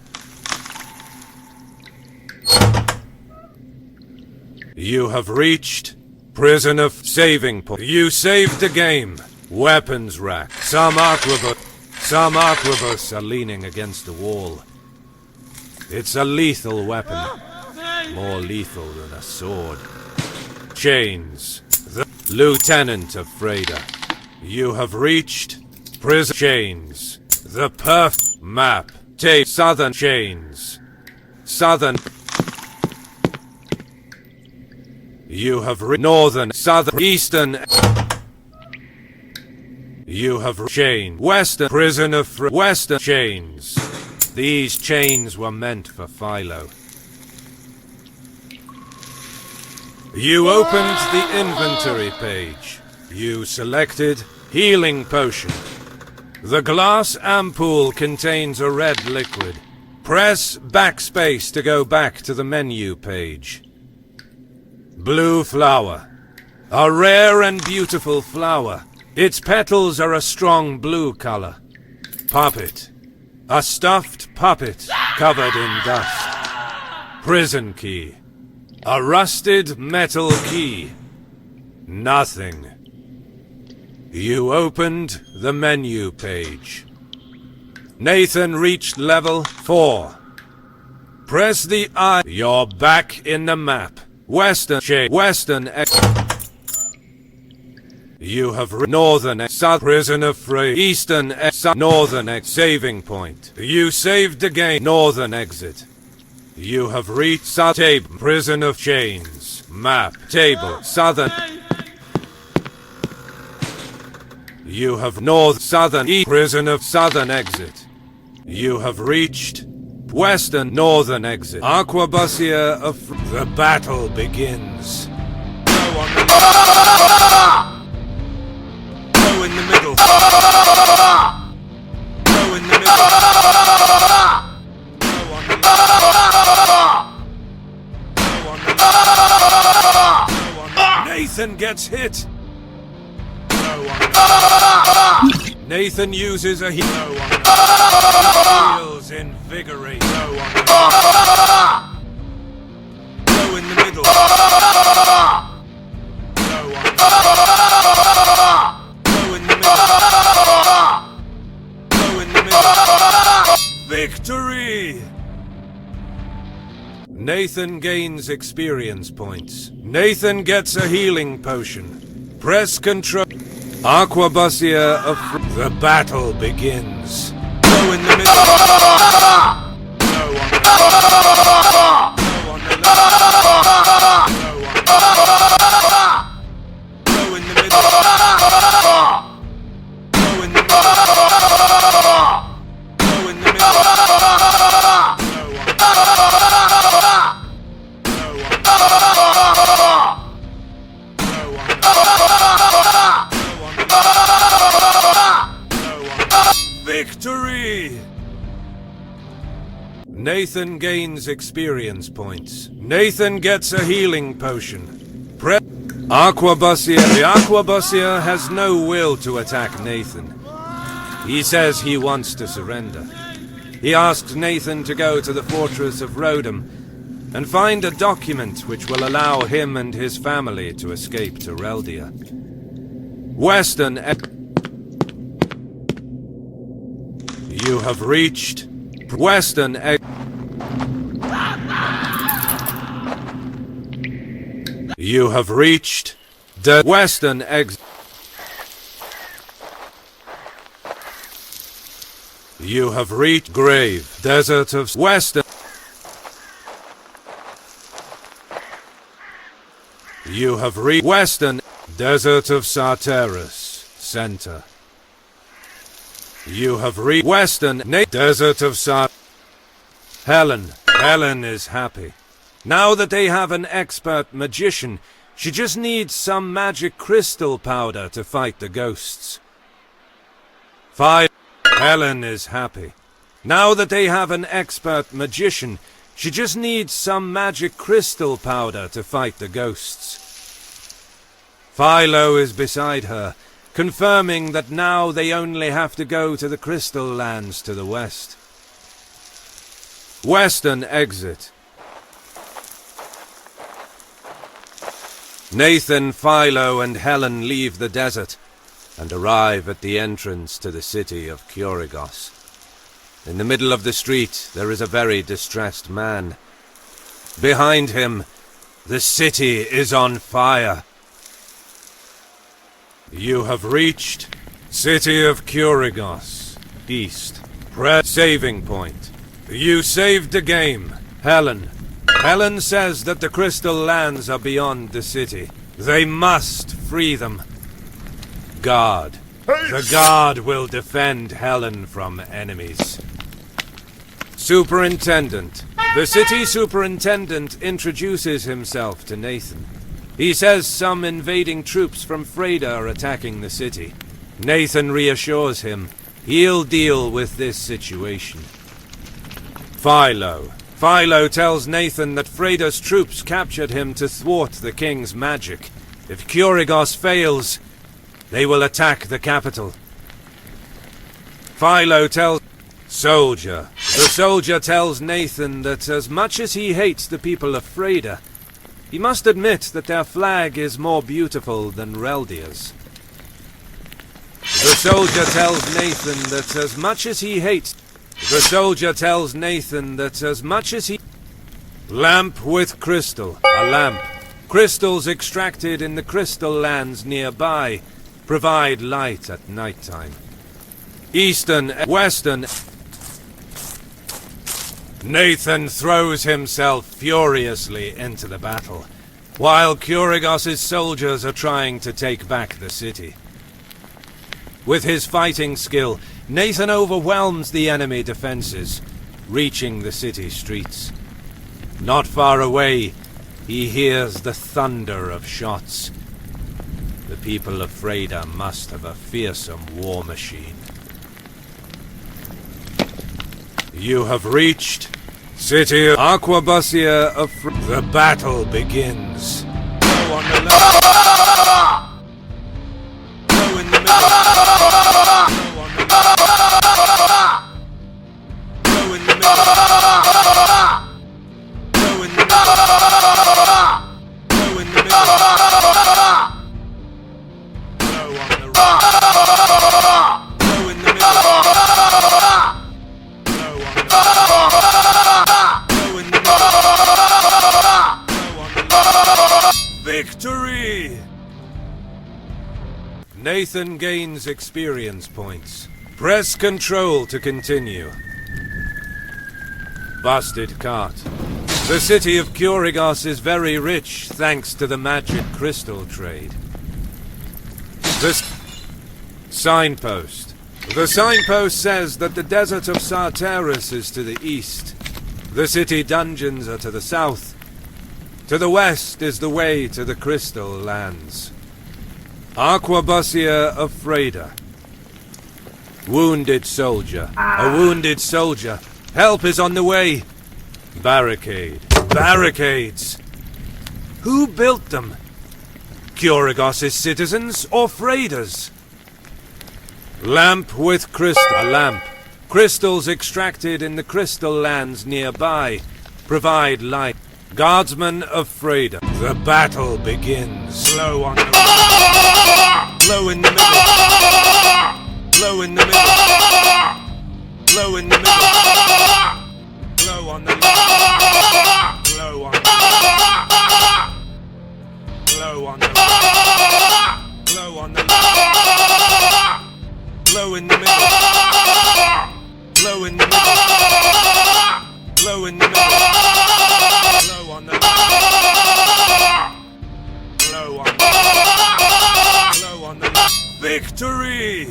You have reached prison of saving point. You saved the game. Weapons rack. Some arquebus are leaning against the wall. It's a lethal weapon. More lethal than a sword. Chains. The Lieutenant of Freda. You have reached prison chains. The perfect map. Take southern chains. Southern. You have northern, southern, eastern. You have chain. Western prison of western chains. These chains were meant for Philo. You opened the inventory page. You selected healing potion. The glass ampoule contains a red liquid. Press backspace to go back to the menu page. Blue flower. A rare and beautiful flower. Its petals are a strong blue color. Puppet. A stuffed puppet covered in dust. Prison key. A rusted metal key. Nothing. You opened the menu page. Nathan reached level 4. Press the I. You're back in the map. Western shape. Western. You have northern south prison of free. Eastern northern saving point. You saved the game. Northern exit. You have reached south table. Prison of chains. Map. Table. Southern. You have north southern east prison of southern exit. You have reached western northern exit. Arquebusier of the battle begins. Go on the Go in the middle. Go in the middle. Go on the Go on the Nathan gets hit. Nathan uses a heal. Heals invigorate. Go in the middle. Go in the middle. Go in the middle. Victory! Nathan gains experience points. Nathan gets a healing potion. Press control. Arquebusier of the battle begins. Go in the middle. Go on the Go in the middle. Go in the middle. Go in the middle. Victory! Nathan gains experience points. Nathan gets a healing potion. Arquebusier. The Arquebusier has no will to attack Nathan. He says he wants to surrender. He asks Nathan to go to the fortress of Rodham and find a document which will allow him and his family to escape to Reldia. Western. You have reached western You have reached the western exit. You have reached grave desert of western. You have reached western desert of Sarteris center. You have reached western desert of Sart. Helen is happy. Now that they have an expert magician, she just needs some magic crystal powder to fight the ghosts. Helen is happy. Now that they have an expert magician, she just needs some magic crystal powder to fight the ghosts. Philo is beside her, confirming that now they only have to go to the crystal lands to the west. Western exit. Nathan, Philo, and Helen leave the desert and arrive at the entrance to the city of Kurigos. In the middle of the street, there is a very distressed man. Behind him, the city is on fire. You have reached City of Kurigos, East. Press saving point. You saved the game. Helen. Helen says that the crystal lands are beyond the city. They must free them. Guard. The guard will defend Helen from enemies. Superintendent. The city superintendent introduces himself to Nathan. He says some invading troops from Freda are attacking the city. Nathan reassures him he'll deal with this situation. Philo. Philo tells Nathan that Freda's troops captured him to thwart the king's magic. If Kurigos fails, they will attack the capital. Philo tells Soldier. The soldier tells Nathan that as much as he hates the people of Freda, he must admit that their flag is more beautiful than Reldia's. The soldier tells Nathan that as much as he hates... The soldier tells Nathan that as much as he... Lamp with crystal. A lamp. Crystals extracted in the crystal lands nearby provide light at nighttime. Eastern, Western... Nathan throws himself furiously into the battle, while Kurigos' soldiers are trying to take back the city. With his fighting skill, Nathan overwhelms the enemy defenses, reaching the city streets. Not far away, he hears the thunder of shots. The people of Freda must have a fearsome war machine. You have reached City of Aquabusia of The battle begins. Go on the left. Go in the middle. Go on the left. Go in the middle. Go in the middle. Go in the middle. Go on the right. Go in the middle. Victory! Nathan gains experience points. Press Control to continue. Busted cart. The city of Kurigos is very rich thanks to the magic crystal trade. The signpost. The signpost says that the desert of Sartaris is to the east. The city dungeons are to the south. To the west is the way to the crystal lands. Aquabusia of Freda. Wounded soldier. A wounded soldier. Help is on the way. Barricade. Barricades. Who built them? Kurigos' citizens or Freda's? Lamp with crystal. A lamp. Crystals extracted in the crystal lands nearby provide light. Guardsmen of Freda. The battle begins. Slow on the right. Low in the middle. Low in the middle. Low in the middle. Low on the left. Low on the left. Low on the left. Low on the left. Low in the middle. Low in the middle. Low in the middle. Low on the left. Low on the left. Low on the left. Victory!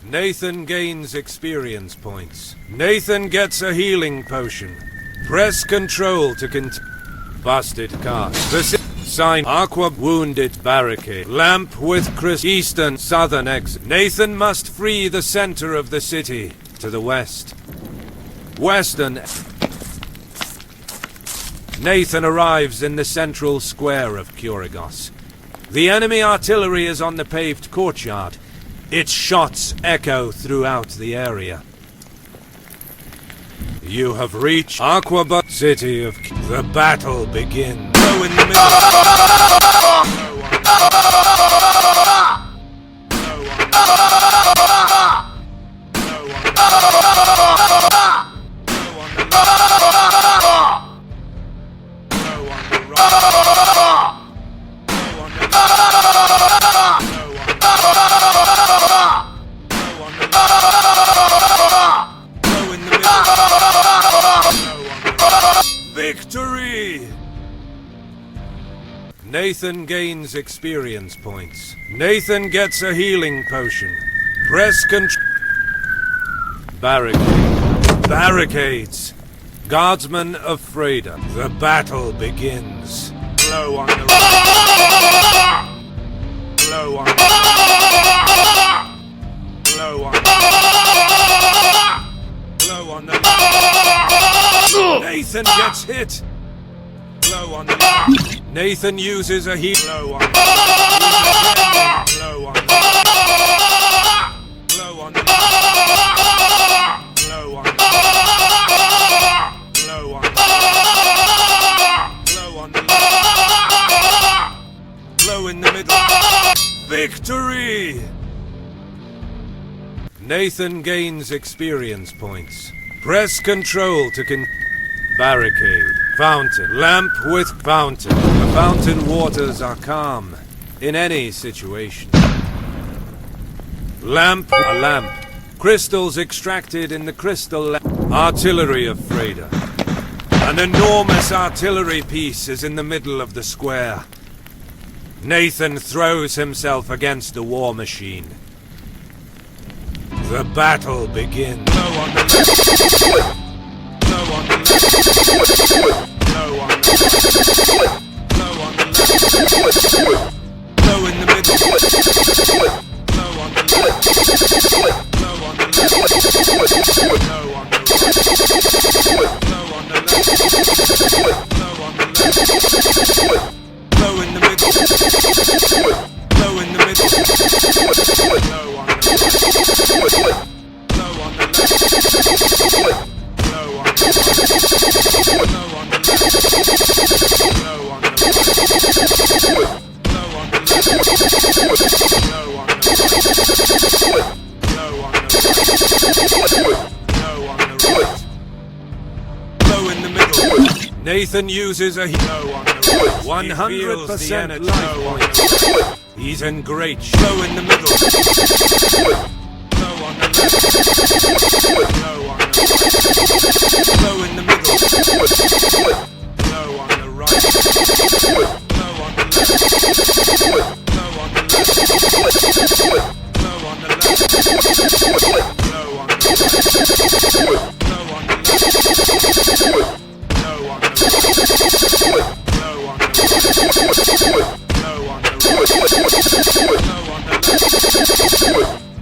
Nathan gains experience points. Nathan gets a healing potion. Press Control to Busted cart. The sign. Aqua wounded barricade. Lamp with eastern southern exit. Nathan must free the center of the city to the west. Western. Nathan arrives in the central square of Kurigos. The enemy artillery is on the paved courtyard. Its shots echo throughout the area. You have reached Aquabut City of... The battle begins. Blow in the middle. Victory! Nathan gains experience points. Nathan gets a healing potion. Press control. Barricades. Guardsmen of Freda. The battle begins. Blow on the Blow on the Blow on the Blow on the Nathan gets hit. Blow on the Nathan uses a heat. Blow on the Blow on the Blow on the Blow on the Blow on the Blow on the Blow in the middle. Victory! Nathan gains experience points. Press control to barricade. Fountain. Lamp with fountain. The fountain waters are calm in any situation. Lamp. A lamp. Crystals extracted in the crystal lamp. Artillery of Freda. An enormous artillery piece is in the middle of the square. Nathan throws himself against the war machine. The battle begins. Blow on the left. Blow on the left. Blow on the left. Blow on the left. Blow in the middle. Blow on the left. Blow on the left. Blow on the right. Blow on the left. Blow on the left. Blow in the middle. Blow in the middle. Blow on the right. Blow on the left. Blow on the right. Blow on the left. Blow on the right. Blow on the left. Blow on the right. Blow on the right. Blow on the right. Blow in the middle. Nathan uses a blow on the right. 100% life points. He's in great shape. Blow in the middle. Blow on the left. Blow on the right. Blow in the middle. Blow on the right. Blow on the left. Blow on the left. Blow on the left. Blow on the right. Blow on the left. Blow on the right. Blow on the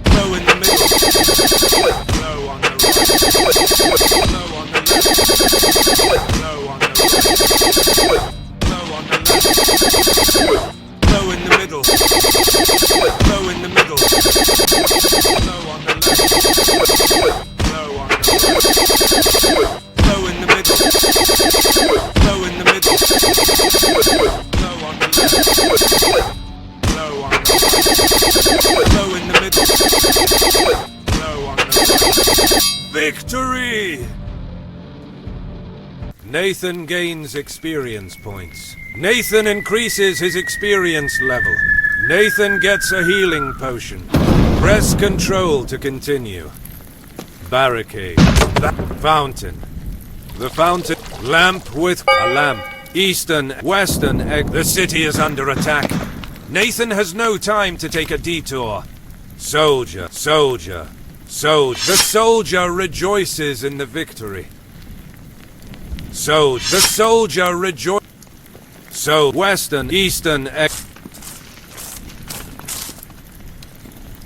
Blow in the middle. Blow on the right. Blow on the left. Blow on the right. Blow on the left. Blow in the middle. Blow in the middle. Blow on the left. Blow on the right. Blow in the middle. Blow in the middle. Blow on the left. Blow on the right. Blow in the middle. Blow on the right. Victory! Nathan gains experience points. Nathan increases his experience level. Nathan gets a healing potion. Press control to continue. Barricade. Fountain. The fountain. Lamp with a lamp. Eastern, western egg. The city is under attack. Nathan has no time to take a detour. Soldier. The soldier rejoices in the victory. The soldier rejoices. Western, eastern egg.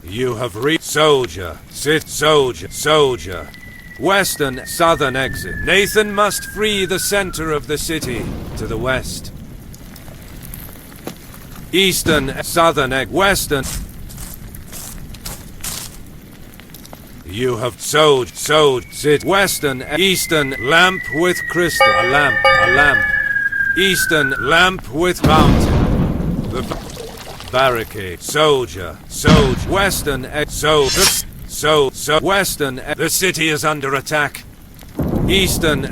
You have reached soldier. Soldier. Western, southern exit. Nathan must free the center of the city to the west. Eastern, southern egg. Western. You have sit. Western, eastern, lamp with crystal. A lamp. Eastern lamp with mountain. The barricade. Soldier. Western Western the city is under attack. Eastern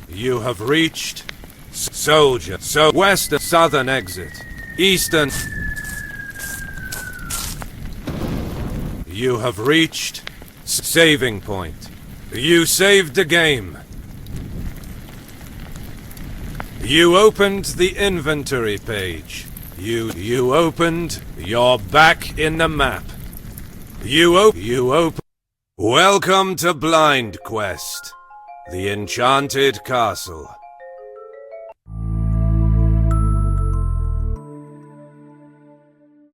You have reached soldier. Western southern exit. Eastern You have reached saving point. You saved the game. You opened the inventory page. You opened. You're back in the map. You open. Welcome to Blind Quest, the enchanted castle.